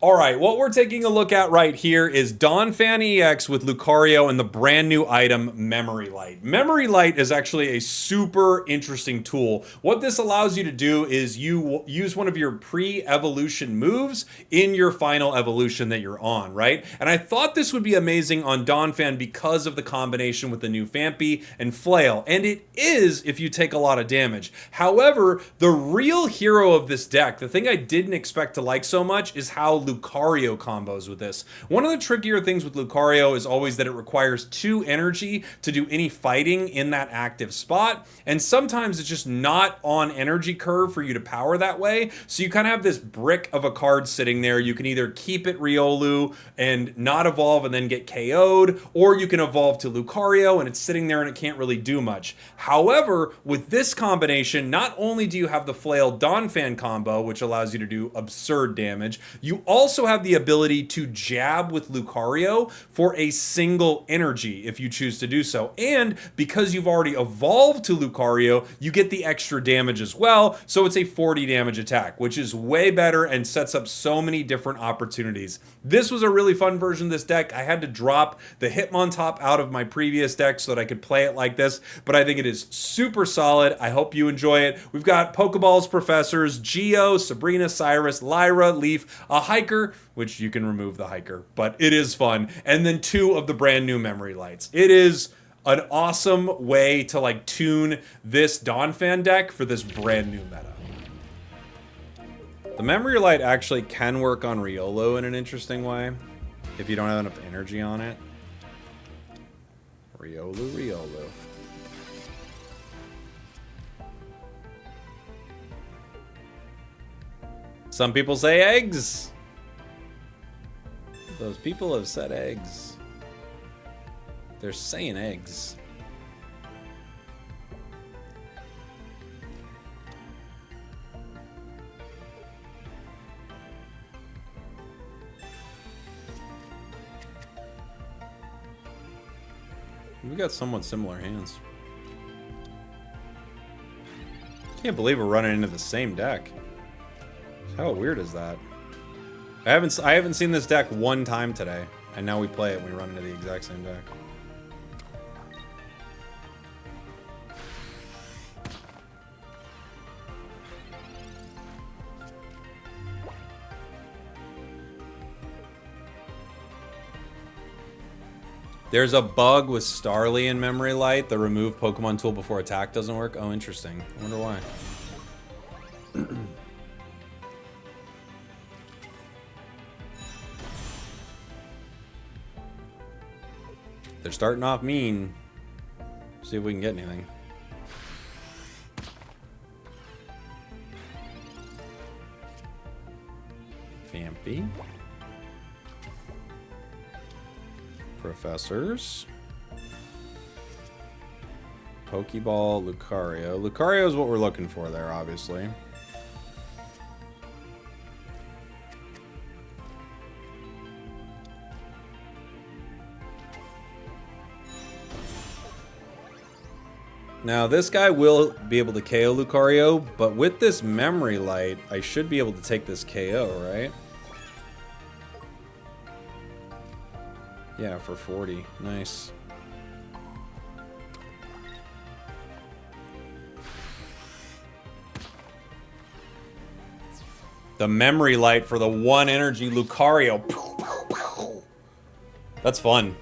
All right, what we're taking a look at right here is Donphan EX with Lucario and the brand new item Memory Light. Memory Light is actually a super interesting tool. What this allows you to do is you use one of your pre-evolution moves in your final evolution that you're on, right? And I thought this would be amazing on Donphan because of the combination with the new Phanpy and Flail, and it is if you take a lot of damage. However, the real hero of this deck, the thing I didn't expect to like so much, is how Lucario combos with this. One of the trickier things with Lucario is always that it requires 2 energy to do any fighting in that active spot, and sometimes it's just not on energy curve for you to power that way, so you kind of have this brick of a card sitting there. You can either keep it Riolu and not evolve and then get KO'd, or you can evolve to Lucario and it's sitting there and it can't really do much. However, with this combination, not only do you have the Flail Donphan combo, which allows you to do absurd damage, you also have the ability to jab with Lucario for a single energy if you choose to do so. And because you've already evolved to Lucario, you get the extra damage as well. So it's a 40 damage attack, which is way better and sets up so many different opportunities. This was a really fun version of this deck. I had to drop the Hitmontop out of my previous deck so that I could play it like this, but I think it is super solid. I hope you enjoy it. We've got Pokeballs, Professors, Geo, Sabrina, Cyrus, Lyra, Leaf, a Hiker, which you can remove the Hiker, but it is fun, and then 2 of the brand new Memory Lights. It is an awesome way to like tune this Donphan deck for this brand new meta. The Memory Light actually can work on Riolu in an interesting way if you don't have enough energy on it. Riolu. Some people say eggs. Those people have said eggs. They're saying eggs. We got somewhat similar hands. Can't believe we're running into the same deck. How weird is that? I haven't seen this deck one time today, and now we play it and we run into the exact same deck. There's a bug with Starly in Memory Light. The remove Pokemon tool before attack doesn't work. Oh, interesting. I wonder why. They're starting off mean. See if we can get anything. Phanpy. Professors. Pokeball, Lucario. Lucario is what we're looking for there, obviously. Now, this guy will be able to KO Lucario, but with this Memory Light, I should be able to take this KO, right? Yeah, for 40. Nice. The Memory Light for the 1 energy Lucario. That's fun.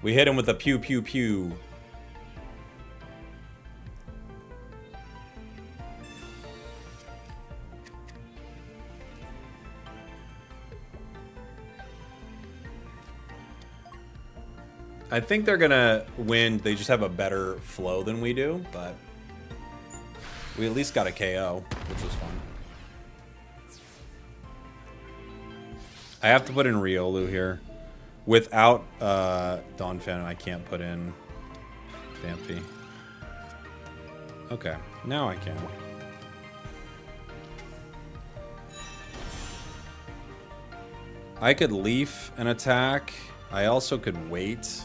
We hit him with a pew pew pew. I think they're gonna win. They just have a better flow than we do, but we at least got a KO, which was fun. I have to put in Riolu here. Without Donphan, I can't put in Phanpy. Okay, now I can. I could leaf an attack. I also could wait.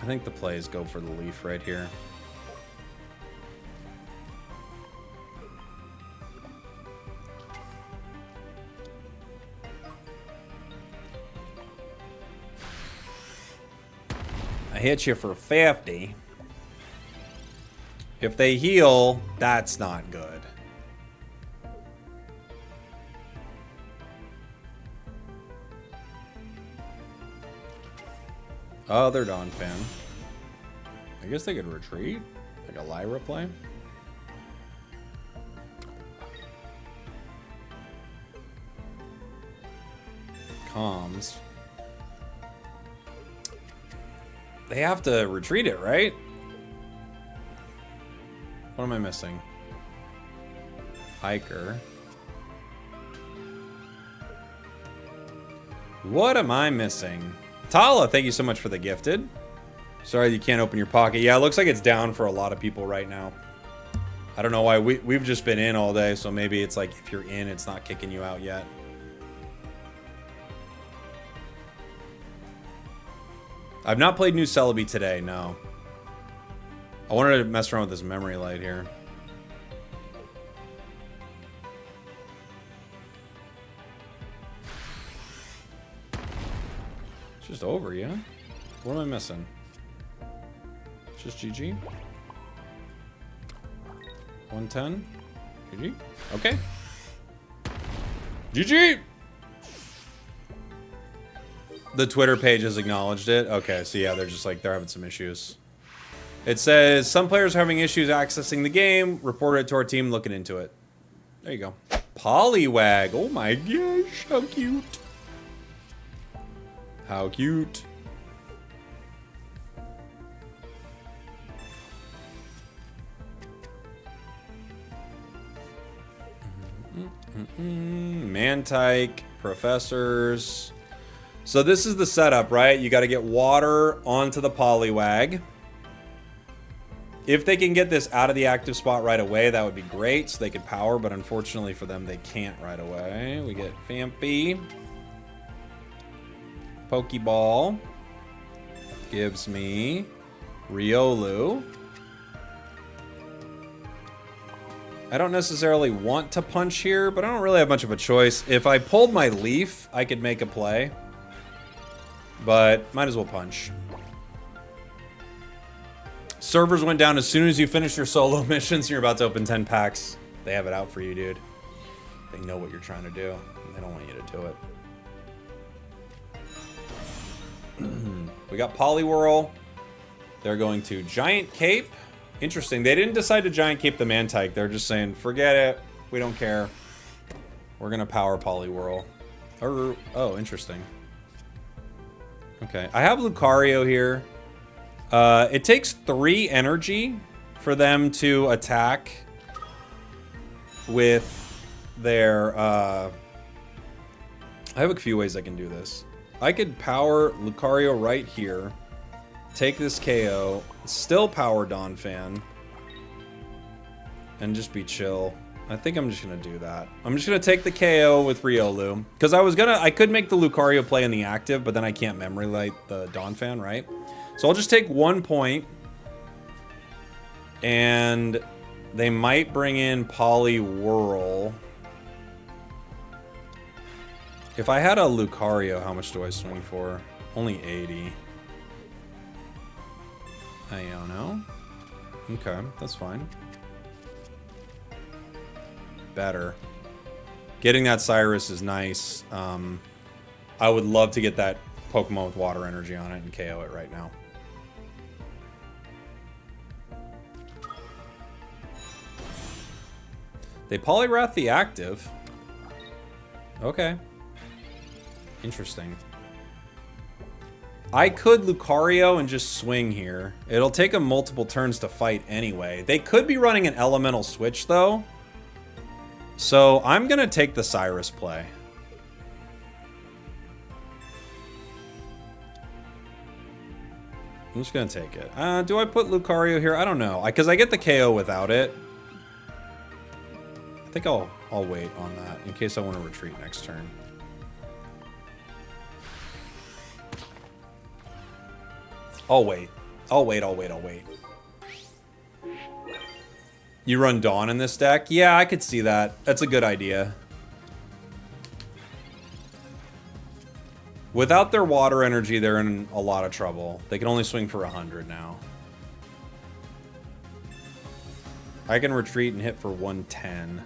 I think the plays go for the leaf right here. I hit you for 50. If they heal, that's not good. Oh, they're Donphan. I guess they could retreat. Like a Lyra play. Comms. They have to retreat it, right? What am I missing? Hiker. What am I missing? Tala, thank you so much for the gifted. Sorry you can't open your pocket. Yeah, it looks like it's down for a lot of people right now. I don't know why. We've just been in all day, so maybe it's like if you're in, it's not kicking you out yet. I've not played New Celebi today, no. I wanted to mess around with this memory light here. It's just over, yeah? What am I missing? It's just GG? 110? GG? Okay. GG! The Twitter page has acknowledged it. Okay, so yeah, they're just like, they're having some issues. It says, some players are having issues accessing the game. Reported it to our team, looking into it. There you go. Poliwag. Oh my gosh, how cute. How cute. Miltank, professors. So this is the setup, right? You got to get water onto the Poliwag. If they can get this out of the active spot right away, that would be great, so they could power, but unfortunately for them, they can't right away. We get Vampy. Pokeball. Gives me Riolu. I don't necessarily want to punch here, but I don't really have much of a choice. If I pulled my leaf, I could make a play. But might as well punch. Servers went down as soon as you finish your solo missions and you're about to open 10 packs. They have it out for you, dude. They know what you're trying to do. And they don't want you to do it. We got Poliwhirl. They're going to Giant Cape. Interesting. They didn't decide to Giant Cape the Miltank. They're just saying, forget it. We don't care. We're going to power Poliwhirl. Oh, interesting. Okay. I have Lucario here. It takes 3 energy for them to attack with their... I have a few ways I can do this. I could power Lucario right here. Take this KO. Still power Donphan. And just be chill. I think I'm just going to do that. I'm just going to take the KO with Riolu. Because I could make the Lucario play in the active, but then I can't memory light the Donphan, right? So I'll just take 1 point. And they might bring in Poliwhirl. If I had a Lucario, how much do I swing for? Only 80. I don't know. Okay, that's fine. Better. Getting that Cyrus is nice. I would love to get that Pokemon with water energy on it and KO it right now. They Poliwrath the active. Okay. Interesting. I could Lucario and just swing here. It'll take them multiple turns to fight anyway. They could be running an elemental switch though. So I'm going to take the Cyrus play. I'm just going to take it. Do I put Lucario here? I don't know. Because I get the KO without it. I think I'll wait on that in case I want to retreat next turn. I'll wait. I'll wait, I'll wait, I'll wait. You run Dawn in this deck? Yeah, I could see that. That's a good idea. Without their water energy, they're in a lot of trouble. They can only swing for 100 now. I can retreat and hit for 110.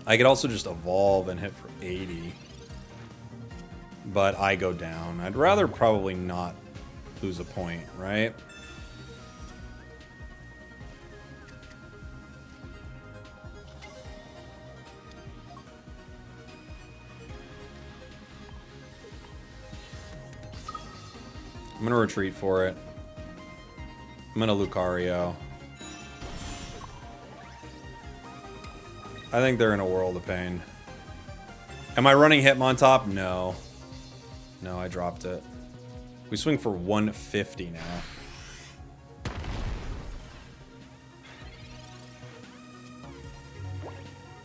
I could also just evolve and hit for 80. But I go down. I'd rather probably not lose a point, right? I'm gonna retreat for it. I'm gonna Lucario. I think they're in a world of pain. Am I running Hitmontop? No. No, I dropped it. We swing for 150 now.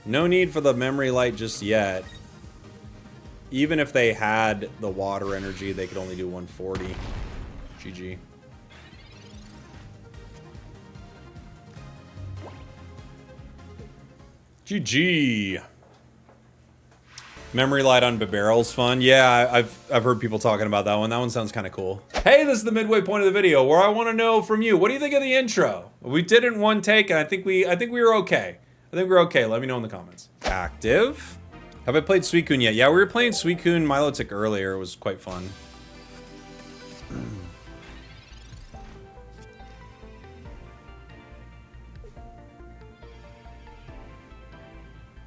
No need for the memory light just yet. Even if they had the water energy, they could only do 140. GG. GG. Memory light on Barrel's fun. Yeah, I've heard people talking about that one. That one sounds kind of cool. Hey, this is the midway point of the video where I want to know from you. What do you think of the intro? We did it in one take, and I think we were okay. I think we're okay. Let me know in the comments. Active. Have I played Suicune yet? Yeah, we were playing Suicune Milotic earlier. It was quite fun.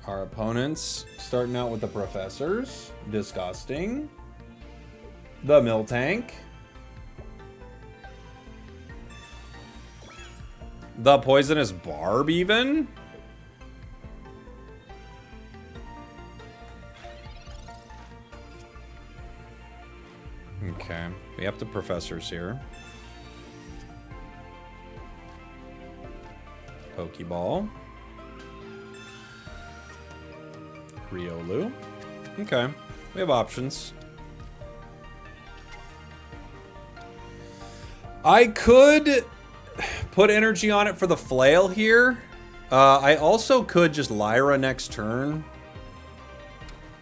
Our opponents starting out with the professors. Disgusting. The Miltank. The poisonous Barb even. Okay, we have the professors here. Pokeball. Riolu. Okay, we have options. I could put energy on it for the flail here. I also could just Lyra next turn.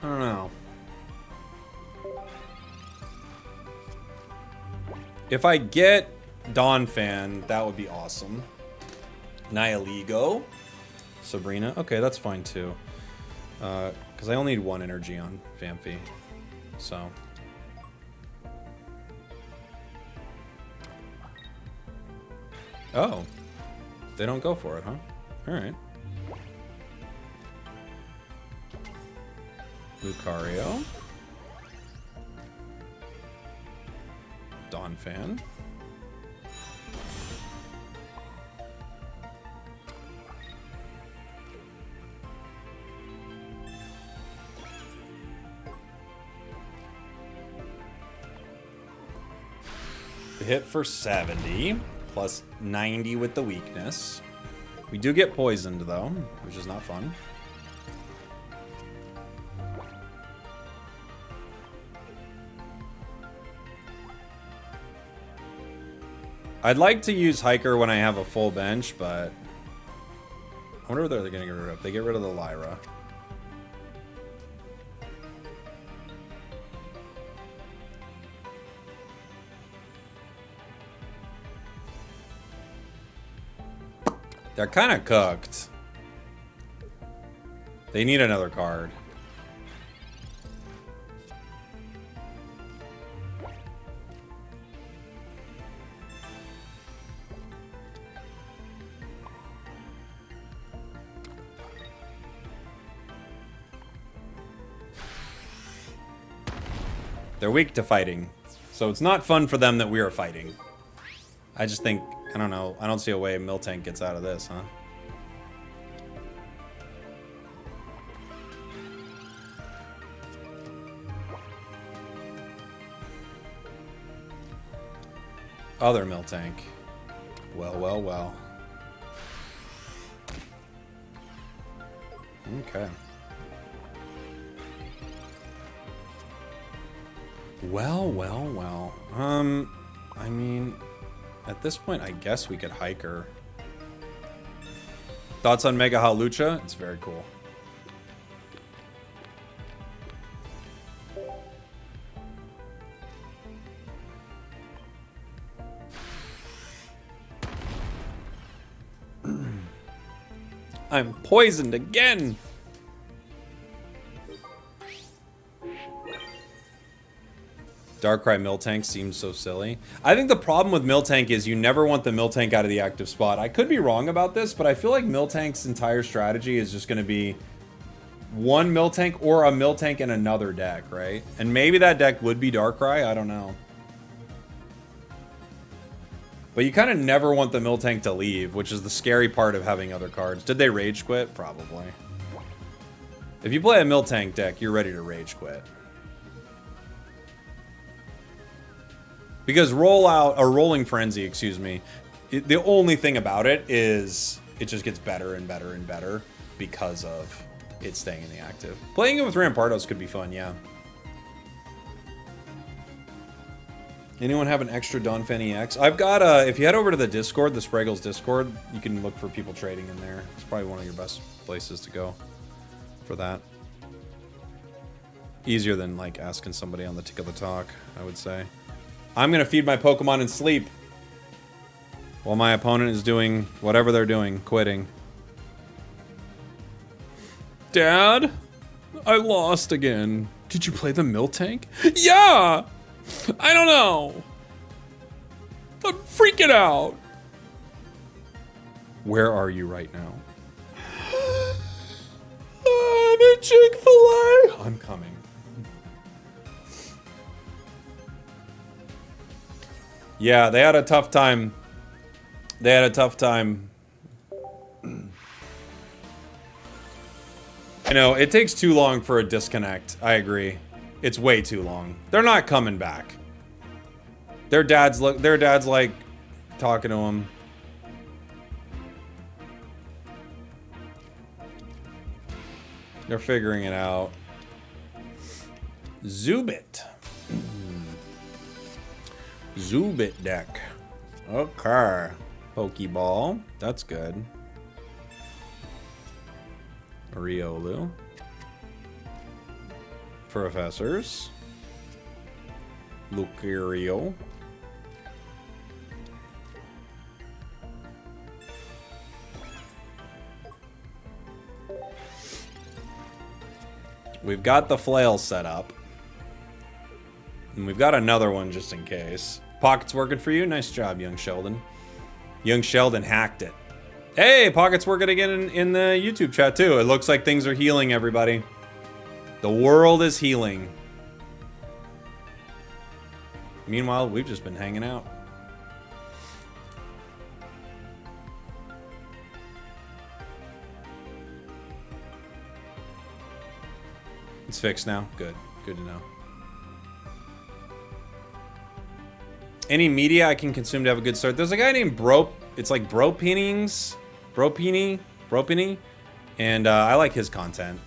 I don't know. If I get Donphan, that would be awesome. Nihilego. Sabrina. Okay, that's fine too. Because I only need one energy on Vampy. So. Oh. They don't go for it, huh? Alright. Lucario. Donphan. Hit for 70, plus 90 with the weakness. We do get poisoned though, which is not fun. I'd like to use Hiker when I have a full bench, but I wonder what they're gonna get rid of. They get rid of the Lyra. They're kind of cooked. They need another card. They're weak to fighting. So it's not fun for them that we are fighting. I just think, I don't know, I don't see a way Miltank gets out of this, huh? Other Miltank. Well, well, well. Okay. Well, well, well. I mean, at this point, I guess we could hike her. Thoughts on Mega Halucha? It's very cool. I'm poisoned again! Darkrai Miltank seems so silly. I think the problem with Miltank is you never want the Miltank out of the active spot. I could be wrong about this, but I feel like Miltank's entire strategy is just going to be one Miltank or a Miltank in another deck, right? And maybe that deck would be Darkrai, I don't know. But you kind of never want the Miltank to leave, which is the scary part of having other cards. Did they rage quit? Probably. If you play a Miltank deck, you're ready to rage quit. Because Rolling Frenzy, excuse me, the only thing about it is it just gets better and better and better because of it staying in the active. Playing it with Rampardos could be fun, yeah. Anyone have an extra Donphan EX? I've got if you head over to the Discord, the Spragels Discord, you can look for people trading in there. It's probably one of your best places to go for that. Easier than like asking somebody on the Tick of the Talk, I would say. I'm gonna feed my Pokemon and sleep while my opponent is doing whatever they're doing, quitting. Dad, I lost again. Did you play the Miltank? Yeah! I don't know. I'm freaking out. Where are you right now? I'm at Chick-fil-A. I'm coming. Yeah, they had a tough time. They had a tough time. I know, it takes too long for a disconnect. I agree. It's way too long. They're not coming back. Their dad's like talking to them. They're figuring it out. Zubit. Zubit deck. Okay. Pokeball. That's good. Riolu. Professors. Lucario. We've got the flail set up. And we've got another one just in case. Pocket's working for you? Nice job, young Sheldon. Young Sheldon hacked it. Hey, Pocket's working again in the YouTube chat too. It looks like things are healing, everybody. The world is healing. Meanwhile, we've just been hanging out. It's fixed now. Good. Good to know. Any media I can consume to have a good start. There's a guy named Bro. It's like Bropini, and I like his content.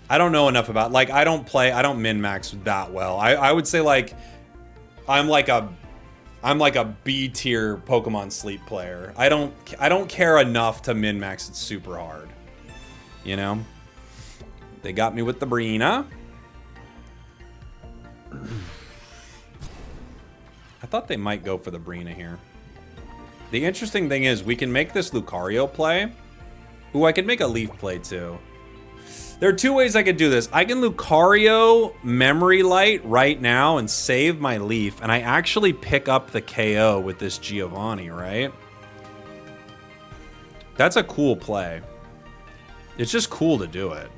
I don't know enough about, like, I don't min-max that well. I would say, like, I'm like a B tier Pokemon Sleep player. I don't care enough to min-max it super hard. You know? They got me with the Brina. I thought they might go for the Brina here. The interesting thing is we can make this Lucario play. Ooh, I could make a Leaf play too. There are two ways I could do this. I can Lucario Memory Light right now and save my Leaf, and I actually pick up the KO with this Giovanni, right? That's a cool play. It's just cool to do it.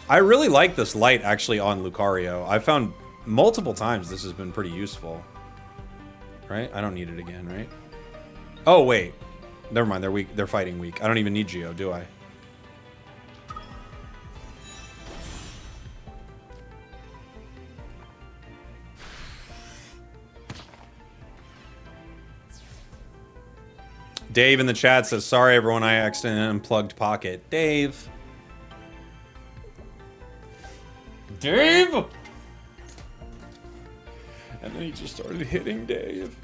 I really like this light actually on Lucario. I found multiple times this has been pretty useful. Right? I don't need it again, right? Oh, wait. Never mind, they're weak. They're fighting weak. I don't even need Geo, do I? Dave in the chat says, sorry everyone, I accidentally unplugged Pocket. Dave. Dave! And then he just started hitting Dave.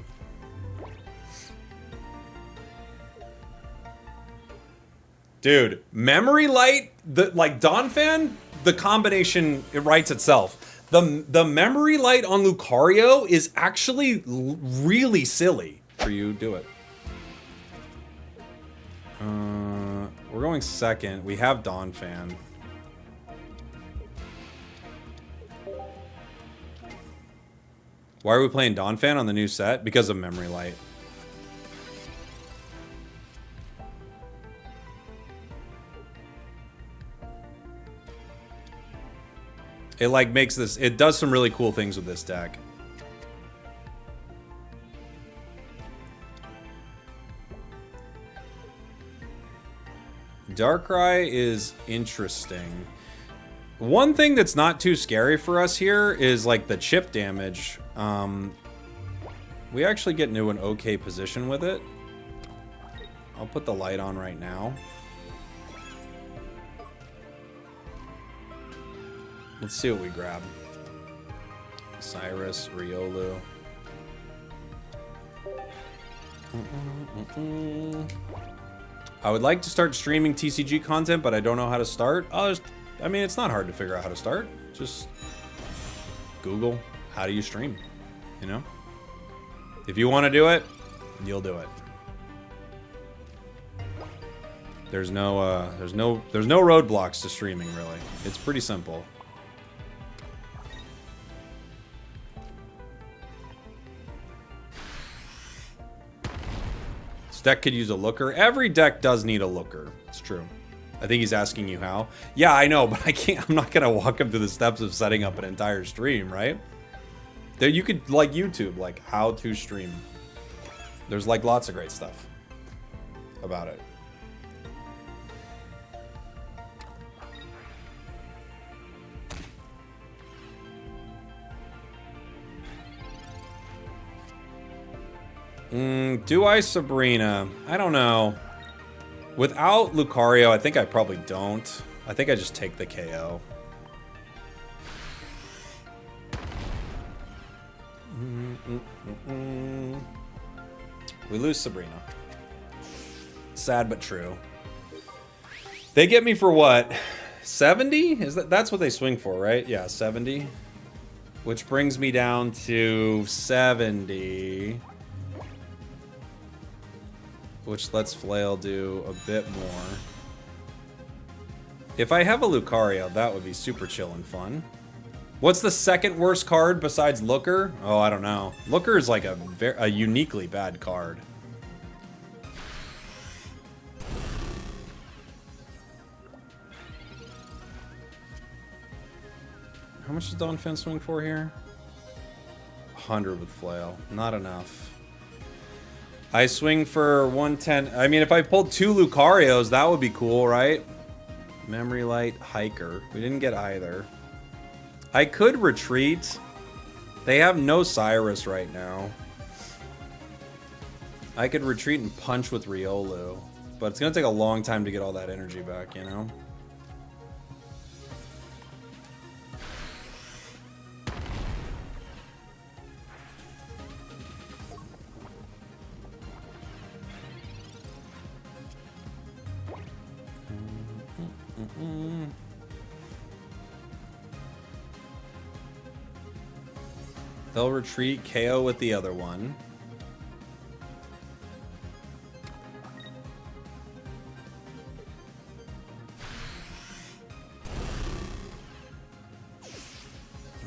Dude, memory light, like Donphan, the combination, it writes itself. The memory light on Lucario is actually really silly. For you, do it. We're going second. We have Donphan. Why are we playing Donphan on the new set? Because of memory light. It like makes this, it does some really cool things with this deck. Darkrai is interesting. One thing that's not too scary for us here is like the chip damage. We actually get into an okay position with it. I'll put the light on right now. Let's see what we grab. Cyrus, Riolu. I would like to start streaming TCG content, but I don't know how to start. I mean, it's not hard to figure out how to start. Just Google, how do you stream? You know? If you want to do it, you'll do it. There's no roadblocks to streaming, really. It's pretty simple. This deck could use a looker. Every deck does need a looker. It's true. I think he's asking you how. Yeah, I know, but I can't. I'm not gonna walk him through the steps of setting up an entire stream, right? There, you could like YouTube, like how to stream. There's like lots of great stuff about it. Do I Sabrina? I don't know. Without Lucario, I think I probably don't. I think I just take the KO. We lose Sabrina. Sad but true. They get me for what? 70? That's what they swing for, right? Yeah, 70. Which brings me down to 70. Which lets Flail do a bit more. If I have a Lucario, that would be super chill and fun. What's the second worst card besides Looker? Oh, I don't know. Looker is like a uniquely bad card. How much does Donphan swing for here? 100 with Flail. Not enough. I swing for 110. I mean, if I pulled 2 Lucarios, that would be cool, right? Memory Light, Hiker. We didn't get either. I could retreat. They have no Cyrus right now. I could retreat and punch with Riolu. But it's going to take a long time to get all that energy back, you know? They'll retreat, KO with the other one.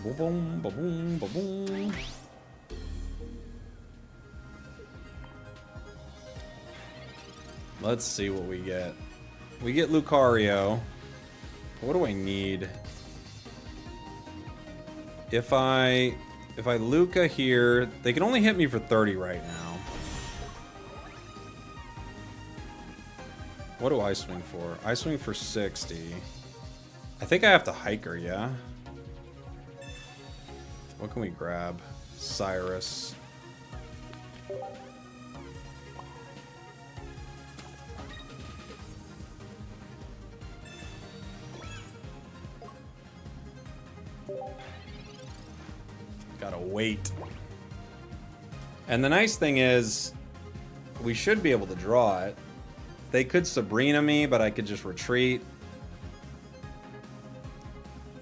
Boom, boom, boom, boom, boom. Let's see what we get. We get Lucario. What do I need? If I Luca here, they can only hit me for 30 right now. What do I swing for? I swing for 60. I think I have to Hiker, yeah? What can we grab? Cyrus. Gotta wait. And the nice thing is, we should be able to draw it. They could Sabrina me, but I could just retreat.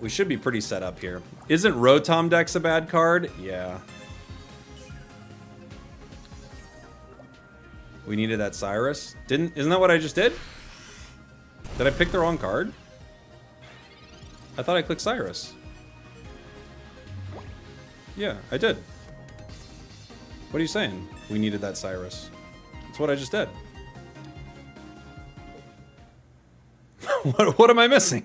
We should be pretty set up here. Isn't Rotom Dex a bad card? Yeah. We needed that Cyrus. Isn't that what I just did? Did I pick the wrong card? I thought I clicked Cyrus. Yeah, I did. What are you saying? We needed that Cyrus. That's what I just did. What am I missing?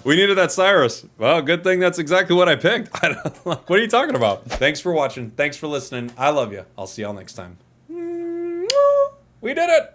We needed that Cyrus. Well, good thing that's exactly what I picked. What are you talking about? Thanks for watching. Thanks for listening. I love you. I'll see y'all next time. We did it!